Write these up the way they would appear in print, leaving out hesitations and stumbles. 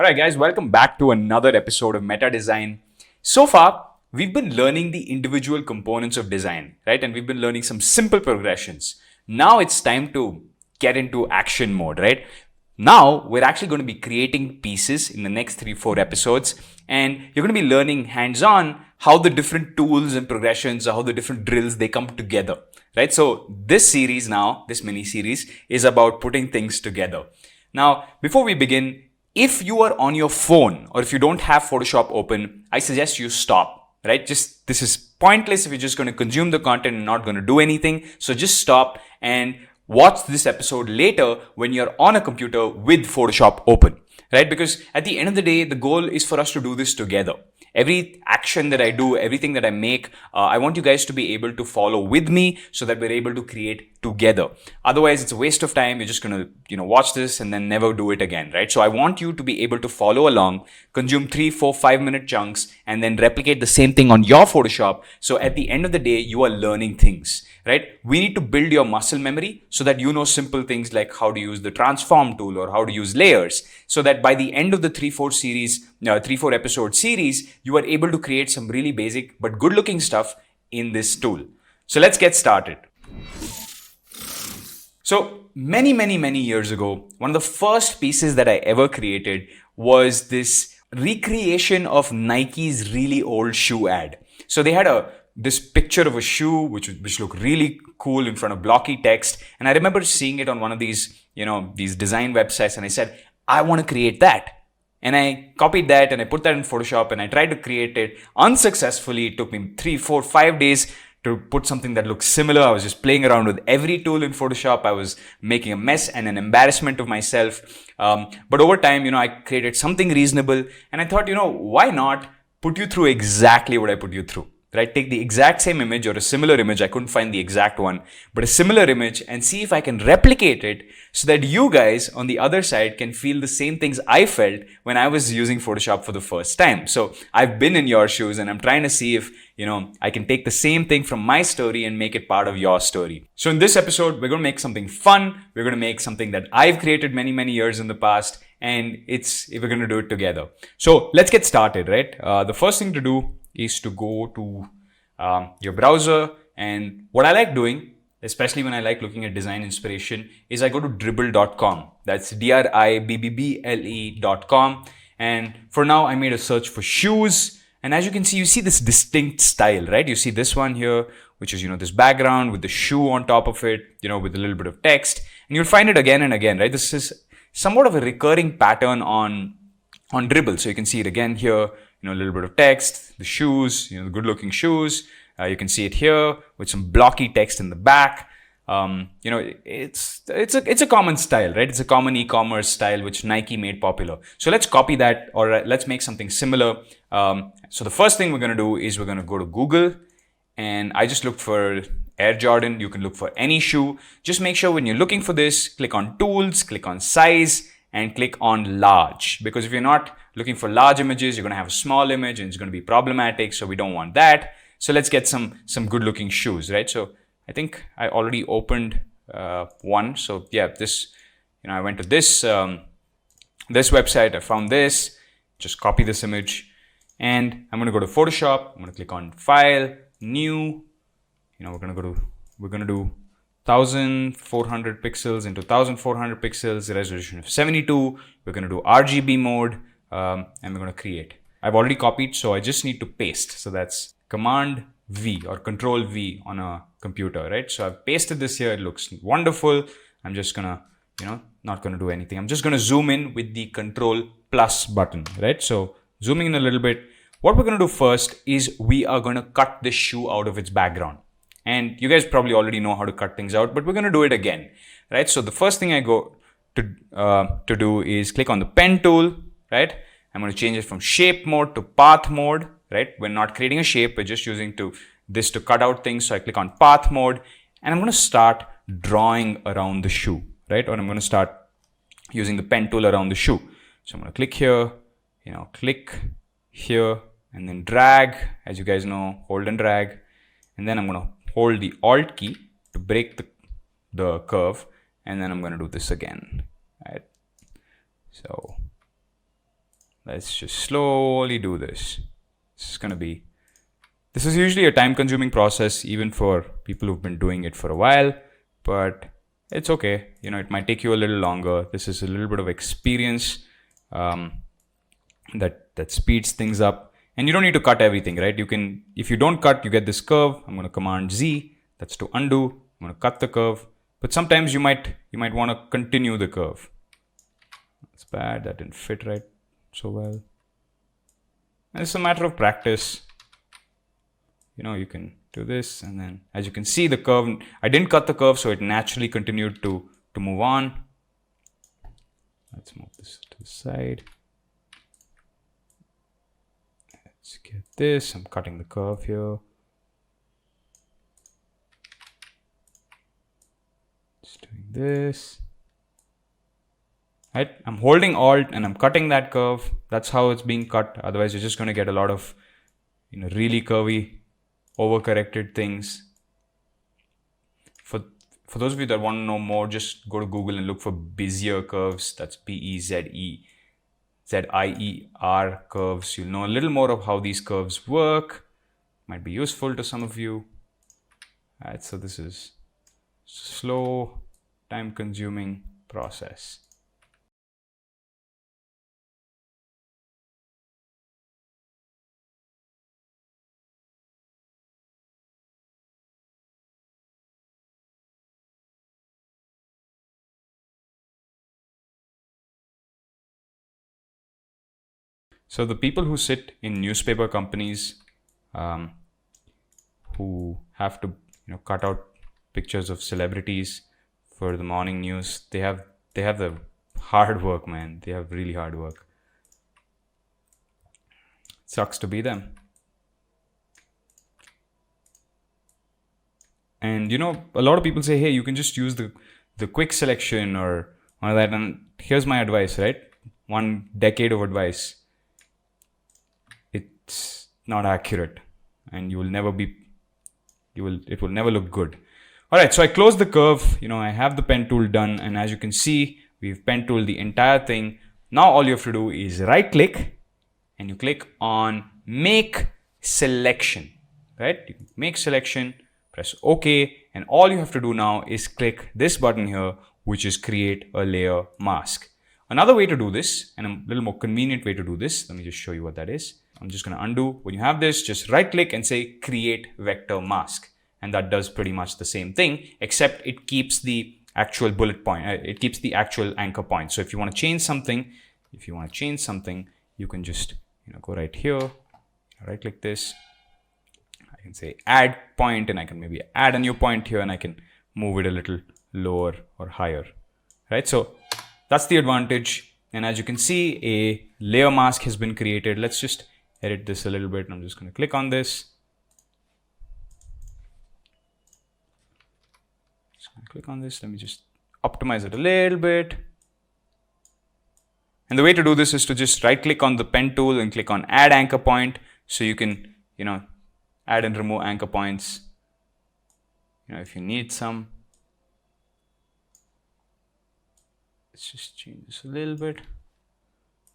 All right, guys, welcome back to another episode of Meta Design. So far, we've been learning the individual components of design, right? And we've been learning some simple progressions. Now it's time to get into action mode, right? Now we're actually going to be creating pieces in the next 3-4 episodes, and you're going to be learning hands-on how the different tools and progressions or how the different drills they come together, right? So this series now, this mini series, is about putting things together. Now, before we begin, if you are on your phone or if you don't have Photoshop open, I suggest you stop, right? This is pointless if you're just going to consume the content and not going to do anything. So just stop and watch this episode later when you're on a computer with Photoshop open, right? Because at the end of the day, the goal is for us to do this together. Every action that I do, everything that I make, I want you guys to be able to follow with me so that we're able to create together. Otherwise, it's a waste of time. You're just going to, watch this and then never do it again, right? So I want you to be able to follow along, consume 3, 4, 5-minute chunks, and then replicate the same thing on your Photoshop. So at the end of the day, you are learning things, right? We need to build your muscle memory so that you know simple things like how to use the transform tool or how to use layers, so that by the end of the 3-4 episode series, you are able to create some really basic but good looking stuff in this tool. So let's get started. So many years ago, one of the first pieces that I ever created was this recreation of Nike's really old shoe ad. So they had this picture of a shoe which looked really cool in front of blocky text, and I remember seeing it on one of these design websites, and I said, I want to create that. And I copied that and I put that in Photoshop and I tried to create it unsuccessfully. It took me 3, 4, 5 days to put something that looks similar. I was just playing around with every tool in Photoshop. I was making a mess and an embarrassment of myself. But over time, I created something reasonable, and I thought, why not put you through exactly what I put you through? Right? Take the exact same image or a similar image. I couldn't find the exact one, but a similar image, and see if I can replicate it so that you guys on the other side can feel the same things I felt when I was using Photoshop for the first time. So I've been in your shoes and I'm trying to see if, I can take the same thing from my story and make it part of your story. So in this episode, we're going to make something fun. We're going to make something that I've created many years in the past, and we're going to do it together. So let's get started, right? The first thing to do is to go to your browser, and what I like doing, especially when I like looking at design inspiration, is I go to dribble.com. That's dribble.com. And for now, I made a search for shoes. And as you can see, you see this distinct style, right? You see this one here, which is, this background with the shoe on top of it, with a little bit of text. And you'll find it again and again, right? This is somewhat of a recurring pattern on Dribbble. So you can see it again here, a little bit of text, the shoes, the good looking shoes. You can see it here with some blocky text in the back. It's a common style, right? It's a common e-commerce style which Nike made popular. So let's copy that, or let's make something similar. So the first thing we're going to do is we're going to go to Google, and I just looked for Air Jordan. You can look for any shoe. Just make sure when you're looking for this, click on tools, click on size, and click on large. Because if you're not looking for large images, you're going to have a small image and it's going to be problematic. So we don't want that. So let's get some good looking shoes, right? So I think I already opened one. So yeah, I went to this website. I found this. Just copy this image, and I'm going to go to Photoshop. I'm going to click on File, New. We're going to do 1400 pixels into 1400 pixels, resolution of 72. We're going to do RGB mode, and we're going to create. I've already copied, so I just need to paste. So that's Command V or Control V on a computer, right? So I've pasted this here. It looks wonderful. I'm just going to, not going to do anything. I'm just going to zoom in with the Control plus button, right? So zooming in a little bit. What we're going to do first is we are going to cut this shoe out of its background. And you guys probably already know how to cut things out, but we're going to do it again, right? So the first thing I go to do is click on the pen tool, right? I'm going to change it from shape mode to path mode, right? We're not creating a shape. We're just using this to cut out things. So I click on path mode, and I'm going to start drawing around the shoe, right? Or I'm going to start using the pen tool around the shoe. So I'm going to click here, click here, and then drag. As you guys know, hold and drag. And then I'm going to hold the Alt key to break the curve, and then I'm going to do this again, right? So Let's just slowly do this. This is usually a time consuming process even for people who've been doing it for a while, but it's okay. It might take you a little longer. This is a little bit of experience that speeds things up. And you don't need to cut everything, right? If you don't cut, you get this curve. I'm going to Command Z. That's to undo. I'm going to cut the curve. But sometimes you might want to continue the curve. That's bad. That didn't fit right so well. And it's a matter of practice. You can do this, and then as you can see, the curve, I didn't cut the curve, so it naturally continued to move on. Let's move this to the side. Let's get this. I'm cutting the curve here. Just doing this. Right? I'm holding Alt and I'm cutting that curve. That's how it's being cut. Otherwise, you're just going to get a lot of, really curvy, overcorrected things. For those of you that want to know more, just go to Google and look for Bezier curves. That's Bezier curves. You'll know a little more of how these curves work. Might be useful to some of you. All right, so this is slow, time-consuming process. So the people who sit in newspaper companies, who have to cut out pictures of celebrities for the morning news, they have the hard work, man. They have really hard work. Sucks to be them. And a lot of people say, hey, you can just use the quick selection or one of that. And here's my advice, right? 1 decade of advice. It's not accurate, and it will never look good. All right, so I close the curve. I have the pen tool done, and as you can see, we've pen tooled the entire thing. Now all you have to do is right click, and you click on make selection, right? You make selection, press OK, and all you have to do now is click this button here, which is create a layer mask. Another way to do this, and a little more convenient way to do this, let me just show you what that is. I'm just going to undo. When you have this, just right click and say create vector mask. And that does pretty much the same thing, except it keeps the actual bullet point. It keeps the actual anchor point. So if you want to change something, you can just go right here, right click this. I can say add point, and I can maybe add a new point here, and I can move it a little lower or higher, right? So that's the advantage. And as you can see, a layer mask has been created. Let's just edit this a little bit. I'm just going to click on this. Click on this. Let me just optimize it a little bit. And the way to do this is to just right click on the pen tool and click on add anchor point. So you can, add and remove anchor points, if you need some. Let's just change this a little bit.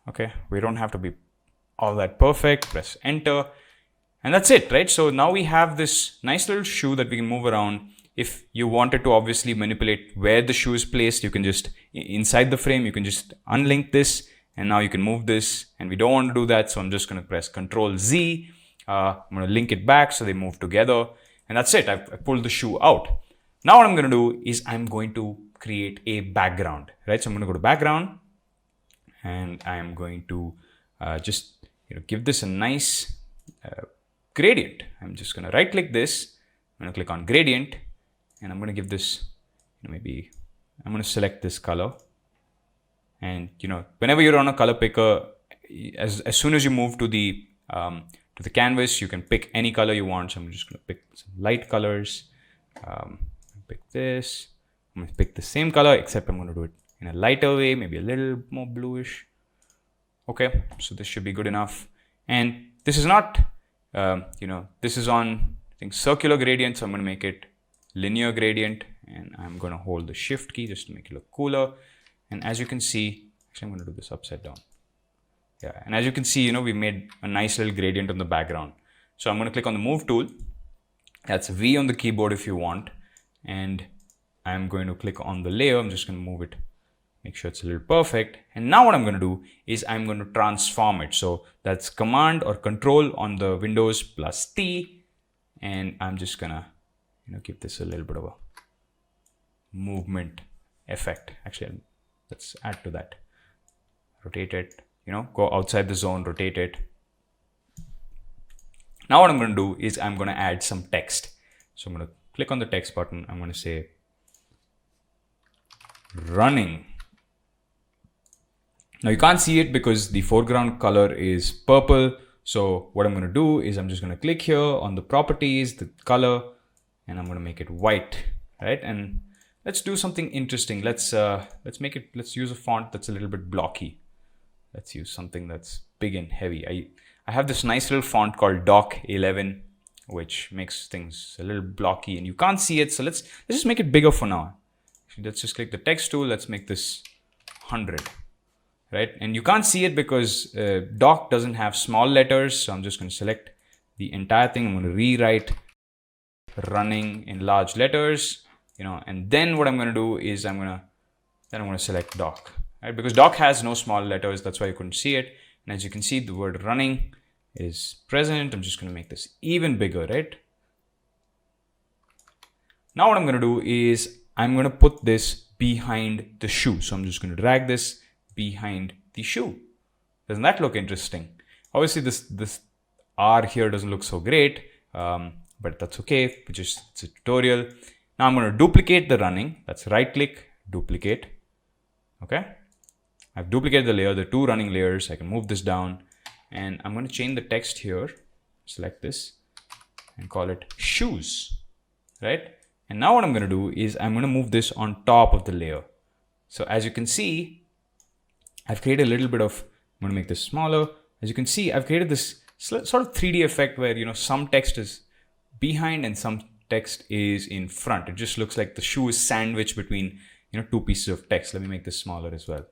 Okay, we don't have to be all that perfect. Press enter, and that's it, right? So now we have this nice little shoe that we can move around. If you wanted to obviously manipulate where the shoe is placed, you can just, inside the frame, you can just unlink this, and now you can move this, and we don't want to do that, so I'm just going to press Control Z. I'm going to link it back so they move together, and that's it. I pulled the shoe out. Now what I'm going to do is I'm going to create a background, right? So I'm going to go to background, and I'm going to just give this a nice gradient. I'm just going to right click this. I'm going to click on gradient, and I'm going to give this, maybe I'm going to select this color. And whenever you're on a color picker, as soon as you move to the canvas, you can pick any color you want. So I'm just going to pick some light colors. Pick this. I'm going to pick the same color, except I'm going to do it in a lighter way, maybe a little more bluish. Okay, so this should be good enough. And this is not, this is on, I think, circular gradient, so I'm going to make it linear gradient, and I'm going to hold the shift key just to make it look cooler. And as you can see, actually I'm going to do this upside down. Yeah, and as you can see, we made a nice little gradient on the background. So I'm going to click on the move tool. That's V on the keyboard if you want. And I'm going to click on the layer. I'm just going to move it, make sure it's a little perfect. And now what I'm going to do is I'm going to transform it. So that's Command or Control on the Windows plus T. And I'm just going to, give this a little bit of a movement effect. Actually, let's add to that. Rotate it, go outside the zone, rotate it. Now what I'm going to do is I'm going to add some text. So I'm going to click on the text button. I'm going to say running. Now you can't see it because the foreground color is purple. So what I'm going to do is I'm just going to click here on the properties, the color, and I'm going to make it white, right? And let's do something interesting. Let's use a font that's a little bit blocky. Let's use something that's big and heavy. I have this nice little font called Doc 11, which makes things a little blocky and you can't see it. So let's just make it bigger for now. Let's just click the text tool. Let's make this 100, right? And you can't see it because Doc doesn't have small letters. So I'm just going to select the entire thing. I'm going to rewrite running in large letters, and then what I'm going to do is I'm going to select Doc. Right? Because Doc has no small letters, that's why you couldn't see it. And as you can see, the word running is present. I'm just going to make this even bigger, right? Now what I'm going to do is I'm going to put this behind the shoe. So I'm just going to drag this behind the shoe. Doesn't that look interesting? Obviously, this R here doesn't look so great, but that's okay. It's a tutorial. Now I'm going to duplicate the running. That's right click, duplicate. Okay. I've duplicated the layer, the two running layers. I can move this down and I'm going to change the text here. Select this and call it shoes, right? And now what I'm going to do is I'm going to move this on top of the layer. So as you can see, I've created a little bit of, I'm going to make this smaller. As you can see, I've created this sort of 3D effect where, some text is behind and some text is in front. It just looks like the shoe is sandwiched between, two pieces of text. Let me make this smaller as well.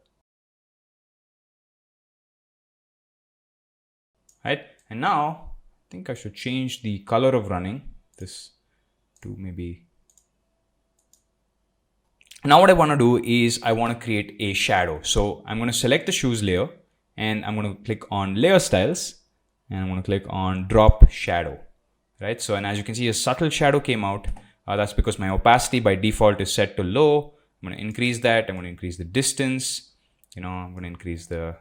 Right? And now I think I should change the color of running this to maybe. Now what I want to do is I want to create a shadow. So I'm going to select the shoes layer and I'm going to click on layer styles and I'm going to click on drop shadow, right? So, and as you can see, a subtle shadow came out. That's because my opacity by default is set to low. I'm going to increase that. I'm going to increase the distance. I'm going to increase the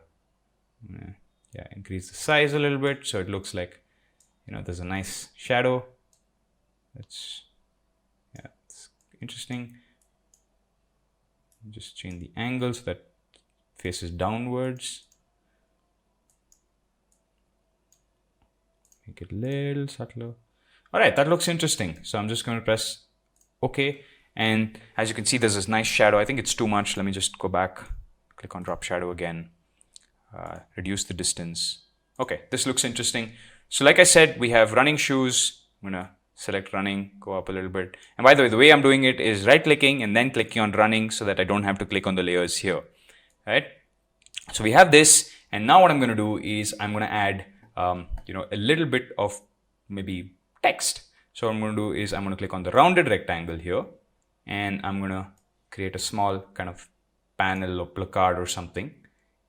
size a little bit so it looks like there's a nice shadow. It's interesting. Just change the angle so that faces downwards. Make it a little subtler. All right, that looks interesting. So I'm just going to press OK. And as you can see, there's this nice shadow. I think it's too much. Let me just go back, click on drop shadow again. Reduce the distance. Okay, this looks interesting. So like I said, we have running shoes. I'm going to select running, go up a little bit. And by the way I'm doing it is right clicking and then clicking on running so that I don't have to click on the layers here, right? So we have this. And now what I'm going to do is I'm going to add, a little bit of maybe text. So what I'm going to do is I'm going to click on the rounded rectangle here and I'm going to create a small kind of panel or placard or something.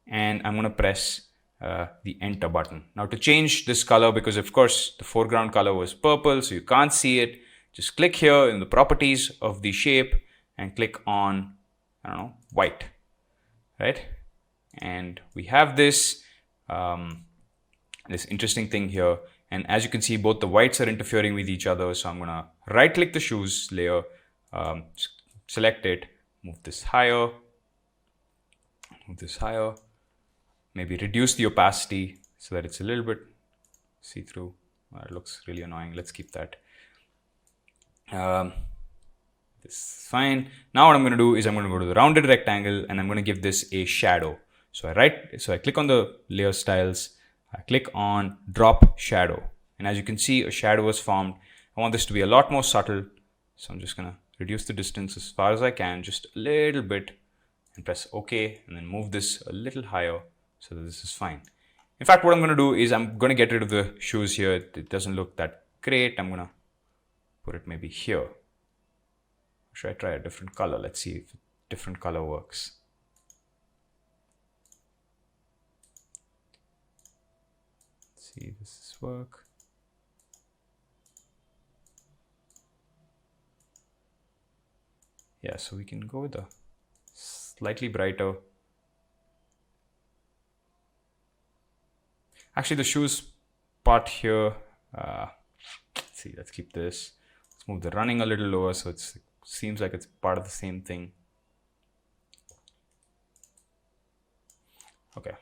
And I'm going to press the enter button. Now to change this color, because of course the foreground color was purple, so you can't see it, just click here in the properties of the shape and click on, white, right? And we have this, this interesting thing here. And as you can see, both the whites are interfering with each other. So I'm going to right click the shoes layer, select it, move this higher, maybe reduce the opacity so that it's a little bit see-through. It looks really annoying. Let's keep that. This is fine. Now what I'm going to do is I'm going to go to the rounded rectangle and I'm going to give this a shadow. So I click on the layer styles, I click on drop shadow. And as you can see, a shadow was formed. I want this to be a lot more subtle. So I'm just going to reduce the distance as far as I can, just a little bit, and press OK, and then move this a little higher so that this is fine. In fact, what I'm going to do is I'm going to get rid of the shoes here. It doesn't look that great. I'm going to put it maybe here. Should I try a different color? Let's see if a different color works. Let's see if this work. Yeah, so we can go with a slightly brighter. Actually, the shoes part here. Let's see, let's keep this. Let's move the running a little lower so it seems like it's part of the same thing. Okay.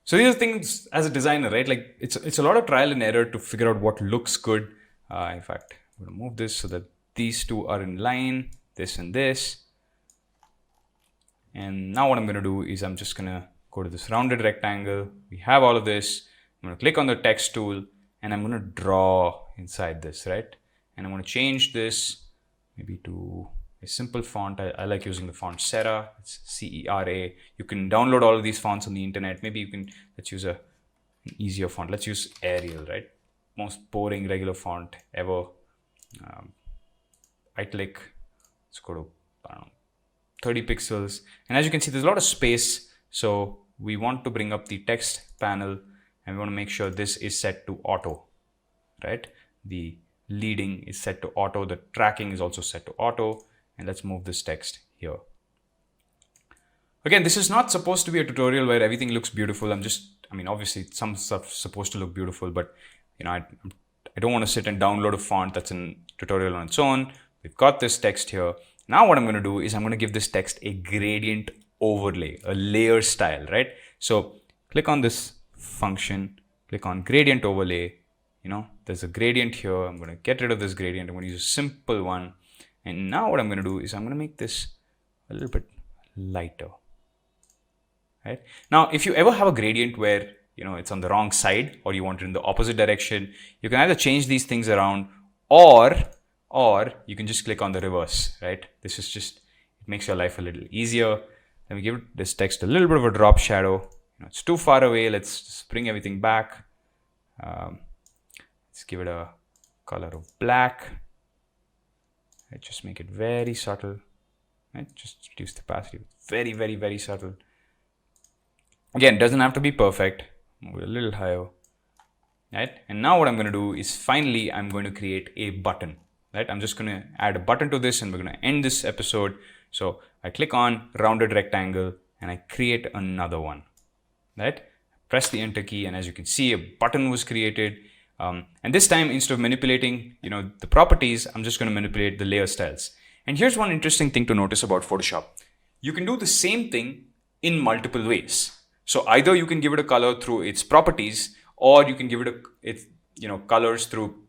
So these are things as a designer, right? Like it's a lot of trial and error to figure out what looks good. In fact, I'm going to move this so that these two are in line, this and this. And now what I'm going to do is I'm just going to go to this rounded rectangle. We have all of this. I'm going to click on the text tool and I'm going to draw inside this, right? And I'm going to change this maybe to a simple font. I like using the font Cera. It's C-E-R-A. You can download all of these fonts on the internet. Maybe you can, let's use an easier font. Let's use Arial, right? Most boring regular font ever. Italic. Let's go to, I don't know, 30 pixels. And as you can see, there's a lot of space. So we want to bring up the text panel and we want to make sure this is set to auto, right? The leading is set to auto. The tracking is also set to auto. And let's move this text here. Again, this is not supposed to be a tutorial where everything looks beautiful. Obviously some stuff's supposed to look beautiful, but I don't want to sit and download a font that's a tutorial on its own. We've got this text here. Now what I'm going to do is I'm going to give this text a gradient overlay, a layer style, right? So click on this function, click on gradient overlay. There's a gradient here. I'm going to get rid of this gradient. I'm going to use a simple one. And now what I'm going to do is I'm going to make this a little bit lighter, right? Now, if you ever have a gradient where, it's on the wrong side or you want it in the opposite direction, you can either change these things around or you can just click on the reverse, right? This is just, it makes your life a little easier. Let me give this text a little bit of a drop shadow. It's too far away. Let's just bring everything back. Let's give it a color of black. Right, just make it very subtle. Right? Just reduce the opacity. Very, very, very subtle. Again, doesn't have to be perfect. Move it a little higher. Right? And now what I'm going to do is finally I'm going to create a button. Right? I'm just going to add a button to this and we're going to end this episode. So I click on rounded rectangle and I create another one. Right? Press the enter key and as you can see a button was created. And this time, instead of manipulating, the properties, I'm just going to manipulate the layer styles. And here's one interesting thing to notice about Photoshop. You can do the same thing in multiple ways. So either you can give it a color through its properties, or you can give it colors through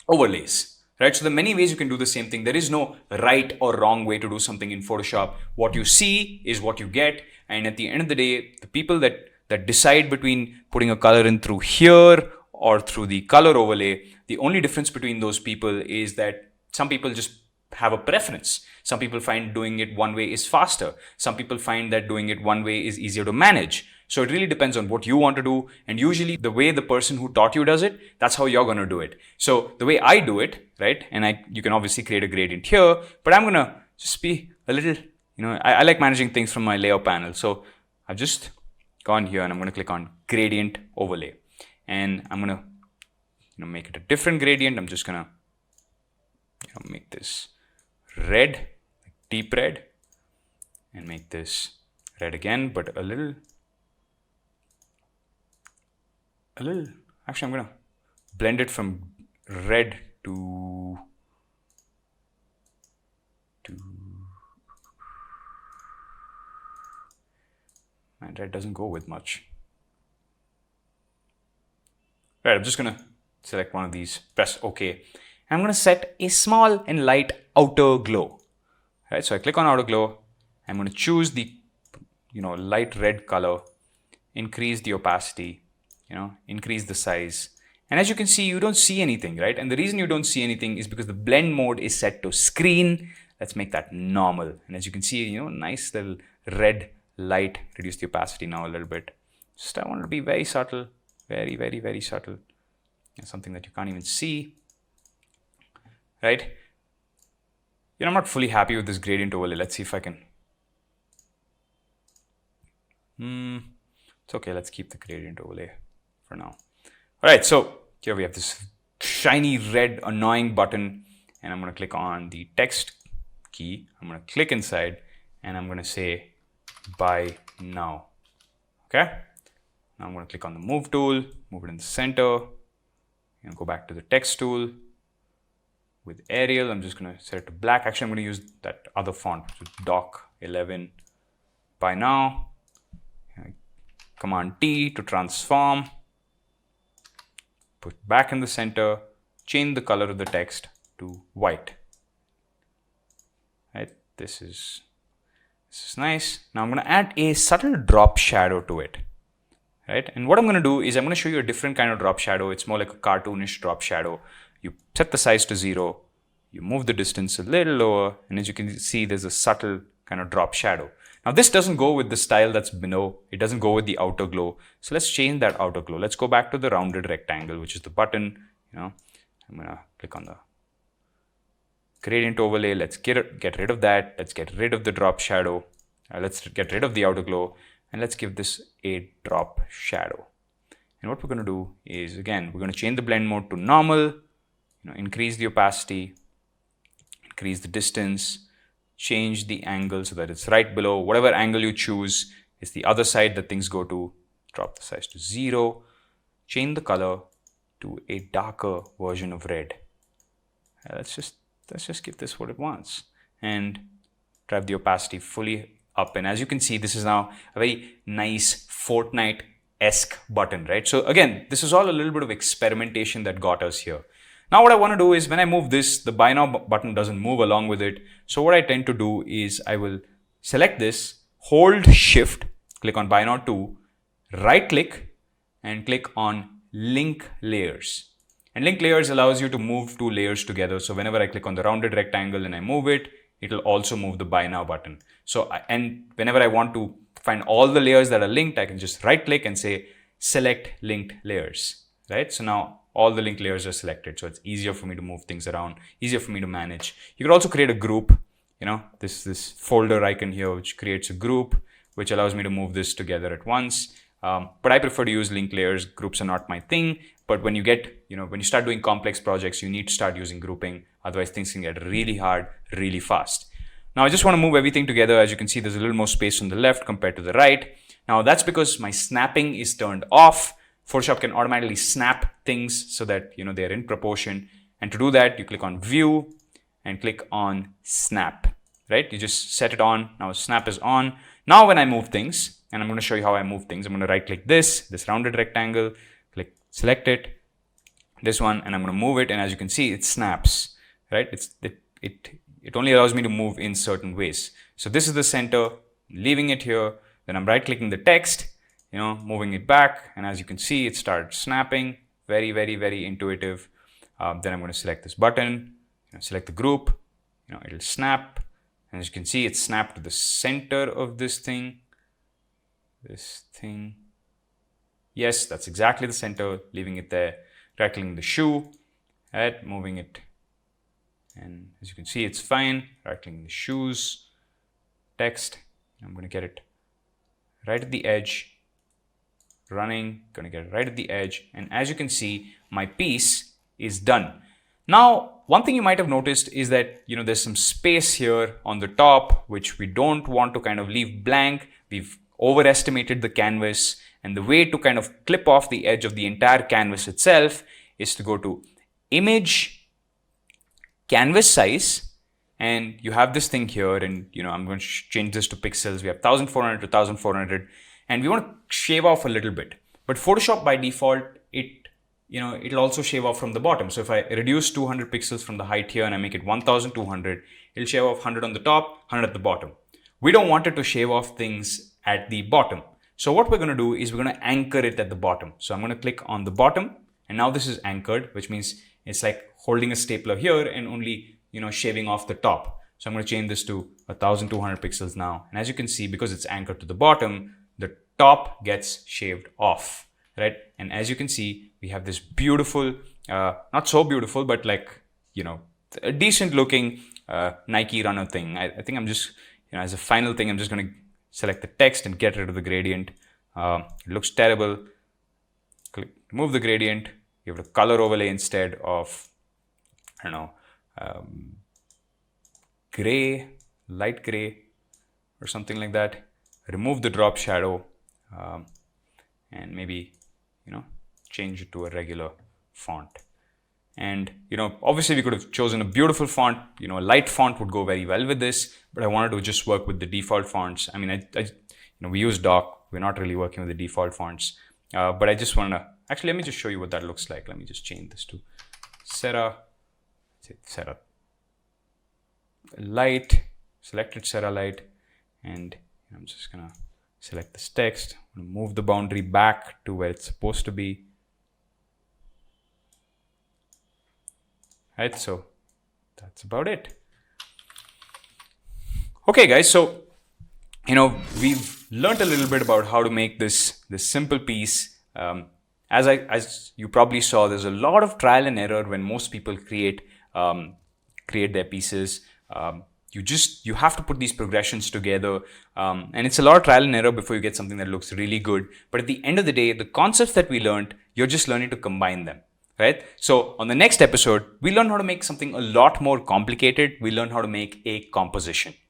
overlays. Right? So there are many ways you can do the same thing. There is no right or wrong way to do something in Photoshop. What you see is what you get. And at the end of the day, the people that decide between putting a color in through here or through the color overlay, the only difference between those people is that some people just have a preference. Some people find doing it one way is faster. Some people find that doing it one way is easier to manage. So it really depends on what you want to do. And usually the way the person who taught you does it, that's how you're going to do it. So the way I do it, right? And you can obviously create a gradient here, but I'm going to just be a little, I like managing things from my layer panel. So I've just gone here and I'm going to click on gradient overlay. And I'm going to make it a different gradient. I'm just going to make this red, deep red, and make this red again, but a little, actually I'm going to blend it from red to and red doesn't go with much. Right, I'm just going to select one of these, press OK. I'm going to set a small and light outer glow. Right, so I click on outer glow. I'm going to choose the, light red color, increase the opacity, increase the size. And as you can see, you don't see anything, right? And the reason you don't see anything is because the blend mode is set to screen. Let's make that normal. And as you can see, nice little red light. Reduce the opacity now a little bit. Just I want it to be very subtle. Very, very, very subtle. Something that you can't even see, right? I'm not fully happy with this gradient overlay. Let's see if I can. It's okay. Let's keep the gradient overlay for now. All right, so here we have this shiny red annoying button, and I'm going to click on the text key. I'm going to click inside, and I'm going to say buy now. Okay. Now I'm going to click on the move tool, move it in the center, and go back to the text tool. With Arial, I'm just going to set it to black. Actually, I'm going to use that other font, which is Doc 11. Buy now. Command T to transform. Put back in the center. Change the color of the text to white. Right. This is nice. Now I'm going to add a subtle drop shadow to it. Right. And what I'm going to do is I'm going to show you a different kind of drop shadow. It's more like a cartoonish drop shadow. You set the size to 0. You move the distance a little lower. And as you can see, there's a subtle kind of drop shadow. Now this doesn't go with the style that's below. It doesn't go with the outer glow. So let's change that outer glow. Let's go back to the rounded rectangle, which is the button. I'm going to click on the gradient overlay. Let's get rid of that. Let's get rid of the drop shadow. Let's get rid of the outer glow. And let's give this a drop shadow. And what we're going to do is, again, we're going to change the blend mode to normal, increase the opacity, increase the distance, change the angle so that it's right below. Whatever angle you choose is the other side that things go to. Drop the size to 0. Change the color to a darker version of red. Let's just give this what it wants. And drive the opacity fully up. And as you can see, this is now a very nice Fortnite-esque button, right? So again, this is all a little bit of experimentation that got us here. Now what I want to do is when I move this, the buy now button doesn't move along with it. So what I tend to do is I will select this, hold shift, click on buy now 2, right click and click on link layers. And link layers allows you to move 2 layers together. So whenever I click on the rounded rectangle and I move it, it'll also move the buy now button. So, and whenever I want to find all the layers that are linked, I can just right click and say select linked layers, right? So now all the linked layers are selected. So it's easier for me to move things around, easier for me to manage. You could also create a group, this folder icon here, which creates a group, which allows me to move this together at once. But I prefer to use linked layers. Groups are not my thing. But when you get, when you start doing complex projects, you need to start using grouping. Otherwise, things can get really hard, really fast. Now, I just want to move everything together. As you can see, there's a little more space on the left compared to the right. Now, that's because my snapping is turned off. Photoshop can automatically snap things so that, they're in proportion. And to do that, you click on View and click on Snap, right? You just set it on. Now, snap is on. Now, when I move things, and I'm going to show you how I move things, I'm going to right click this rounded rectangle, select it, this one, and I'm going to move it. And as you can see, it snaps, right? It only allows me to move in certain ways. So this is the center, leaving it here. Then I'm right clicking the text, moving it back. And as you can see, it started snapping. Very, very, very intuitive. Then I'm going to select this button, select the group, it'll snap. And as you can see, it's snapped to the center of this thing. Yes, that's exactly the center, leaving it there. Right clicking the shoe, right, moving it. And as you can see, it's fine. Right clicking the shoes, text. I'm going to get it right at the edge, running, going to get it right at the edge. And as you can see, my piece is done. Now, one thing you might have noticed is that, there's some space here on the top, which we don't want to kind of leave blank. We've overestimated the canvas. And the way to kind of clip off the edge of the entire canvas itself is to go to Image, Canvas Size, and you have this thing here. And, I'm going to change this to pixels. We have 1400 to 1400, and we want to shave off a little bit. But Photoshop by default, it'll also shave off from the bottom. So if I reduce 200 pixels from the height here and I make it 1200, it'll shave off 100 on the top, 100 at the bottom. We don't want it to shave off things at the bottom. So what we're going to do is we're going to anchor it at the bottom. So I'm going to click on the bottom, and now this is anchored, which means it's like holding a stapler here and only, shaving off the top. So I'm going to change this to 1200 pixels now. And as you can see, because it's anchored to the bottom, the top gets shaved off, right? And as you can see, we have this beautiful, not so beautiful, but like, a decent looking Nike runner thing. I think I'm just, as a final thing, I'm just going to select the text and get rid of the gradient. It looks terrible. Remove the gradient, give it a color overlay instead of, I don't know, gray, light gray, or something like that. Remove the drop shadow, and maybe, change it to a regular font. And, obviously we could have chosen a beautiful font. A light font would go very well with this, but I wanted to just work with the default fonts. I mean, we use doc. We're not really working with the default fonts. But I just want to, actually, let me just show you what that looks like. Let me just change this to Serra Light, selected Serra Light, and I'm just going to select this text, move the boundary back to where it's supposed to be. Right, so that's about it. Okay, guys, so we've learned a little bit about how to make this simple piece. As you probably saw, there's a lot of trial and error when most people create their pieces. You have to put these progressions together, and it's a lot of trial and error before you get something that looks really good. But at the end of the day, the concepts that we learned, you're just learning to combine them. Right? So on the next episode, we learn how to make something a lot more complicated. We learn how to make a composition.